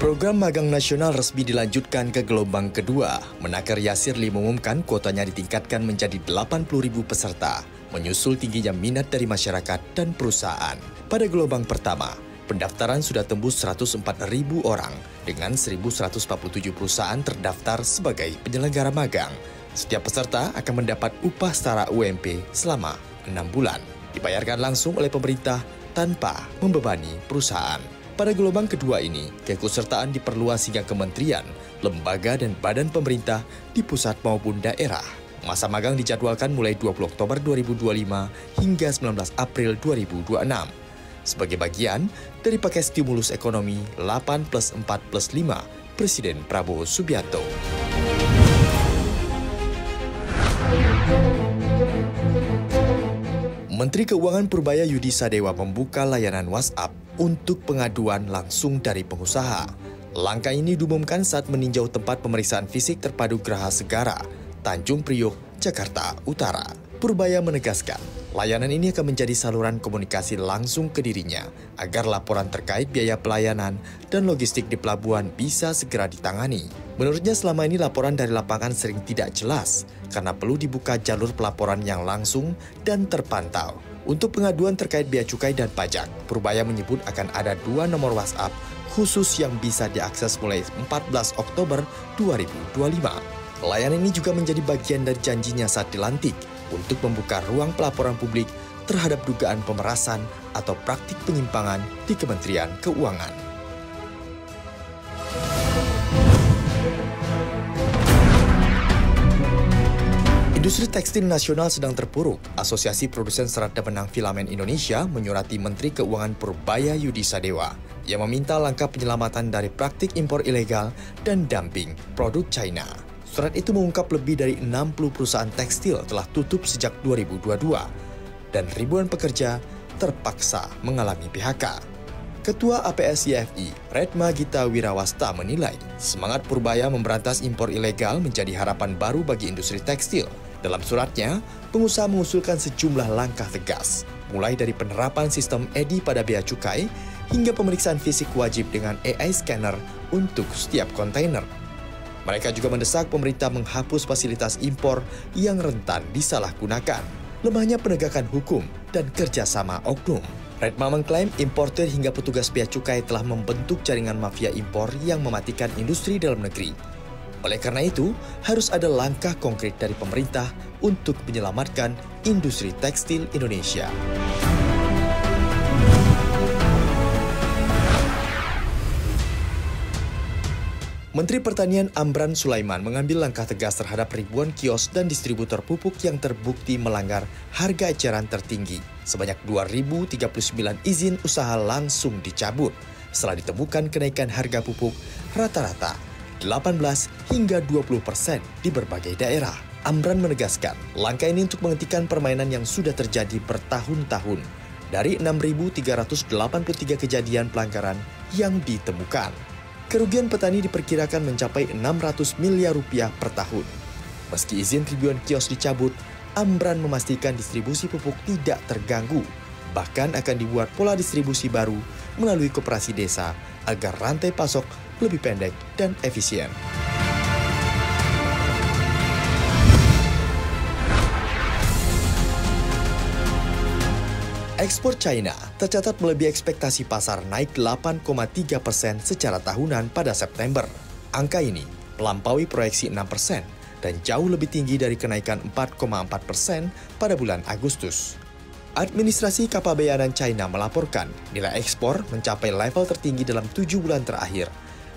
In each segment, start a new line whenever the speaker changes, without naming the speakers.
Program magang nasional resmi dilanjutkan ke gelombang kedua. Menaker Yasirli mengumumkan kuotanya ditingkatkan menjadi 80.000 peserta, menyusul tingginya minat dari masyarakat dan perusahaan. Pada gelombang pertama, pendaftaran sudah tembus 104.000 orang dengan 1.147 perusahaan terdaftar sebagai penyelenggara magang. Setiap peserta akan mendapat upah setara UMP selama 6 bulan. Dibayarkan langsung oleh pemerintah tanpa membebani perusahaan. Pada gelombang kedua ini, keikutsertaan diperluas hingga kementerian, lembaga dan badan pemerintah di pusat maupun daerah. Masa magang dijadwalkan mulai 20 Oktober 2025 hingga 19 April 2026. Sebagai bagian dari paket stimulus ekonomi 8+4+5 Presiden Prabowo Subianto. Menteri Keuangan Purbaya Yudi Sadewa membuka layanan WhatsApp untuk pengaduan langsung dari pengusaha. Langkah ini diumumkan saat meninjau tempat pemeriksaan fisik terpadu Geraha Segara, Tanjung Priok, Jakarta Utara. Purbaya menegaskan, layanan ini akan menjadi saluran komunikasi langsung ke dirinya agar laporan terkait biaya pelayanan dan logistik di pelabuhan bisa segera ditangani. Menurutnya selama ini laporan dari lapangan sering tidak jelas karena perlu dibuka jalur pelaporan yang langsung dan terpantau. Untuk pengaduan terkait bea cukai dan pajak, Purbaya menyebut akan ada 2 nomor WhatsApp khusus yang bisa diakses mulai 14 Oktober 2025. Layanan ini juga menjadi bagian dari janjinya saat dilantik untuk membuka ruang pelaporan publik terhadap dugaan pemerasan atau praktik penyimpangan di Kementerian Keuangan. Industri tekstil nasional sedang terpuruk. Asosiasi Produsen Serat dan Benang Filamen Indonesia menyurati Menteri Keuangan Purbaya Yudi Sadewa yang meminta langkah penyelamatan dari praktik impor ilegal dan dumping produk China. Surat itu mengungkap lebih dari 60 perusahaan tekstil telah tutup sejak 2022 dan ribuan pekerja terpaksa mengalami PHK. Ketua APSIFI, Retma Gita Wirawasta menilai semangat Purbaya memberantas impor ilegal menjadi harapan baru bagi industri tekstil. Dalam suratnya, pengusaha mengusulkan sejumlah langkah tegas, mulai dari penerapan sistem EDI pada bea cukai hingga pemeriksaan fisik wajib dengan AI scanner untuk setiap kontainer. Mereka juga mendesak pemerintah menghapus fasilitas impor yang rentan disalahgunakan, lemahnya penegakan hukum, dan kerjasama oknum. Retma mengklaim importer hingga petugas bea cukai telah membentuk jaringan mafia impor yang mematikan industri dalam negeri. Oleh karena itu, harus ada langkah konkret dari pemerintah untuk menyelamatkan industri tekstil Indonesia. Menteri Pertanian Amran Sulaiman mengambil langkah tegas terhadap ribuan kios dan distributor pupuk yang terbukti melanggar harga eceran tertinggi. Sebanyak 2.039 izin usaha langsung dicabut setelah ditemukan kenaikan harga pupuk rata-rata 18 hingga 20% di berbagai daerah. Amran menegaskan, langkah ini untuk menghentikan permainan yang sudah terjadi bertahun-tahun dari 6.383 kejadian pelanggaran yang ditemukan. Kerugian petani diperkirakan mencapai 600 miliar rupiah per tahun. Meski izin ribuan kios dicabut, Amran memastikan distribusi pupuk tidak terganggu. Bahkan akan dibuat pola distribusi baru melalui koperasi desa agar rantai pasok lebih pendek dan efisien. Ekspor China tercatat melebihi ekspektasi pasar, naik 8,3% secara tahunan pada September. Angka ini melampaui proyeksi 6% dan jauh lebih tinggi dari kenaikan 4,4% pada bulan Agustus. Administrasi Kepabeanan China melaporkan nilai ekspor mencapai level tertinggi dalam 7 bulan terakhir,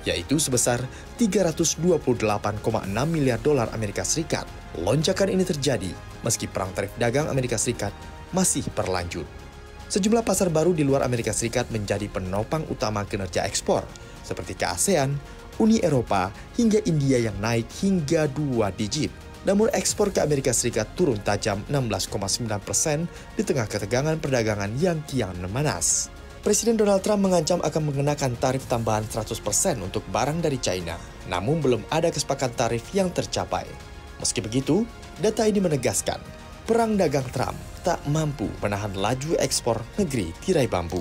yaitu sebesar 328,6 miliar dolar Amerika Serikat. Lonjakan ini terjadi meski perang tarif dagang Amerika Serikat masih berlanjut. Sejumlah pasar baru di luar Amerika Serikat menjadi penopang utama kinerja ekspor, seperti ke ASEAN, Uni Eropa, hingga India yang naik hingga 2 digit. Namun ekspor ke Amerika Serikat turun tajam 16,9% di tengah ketegangan perdagangan yang kian memanas. Presiden Donald Trump mengancam akan mengenakan tarif tambahan 100% untuk barang dari China, namun belum ada kesepakatan tarif yang tercapai. Meski begitu, data ini menegaskan perang dagang Trump tak mampu menahan laju ekspor negeri tirai bambu.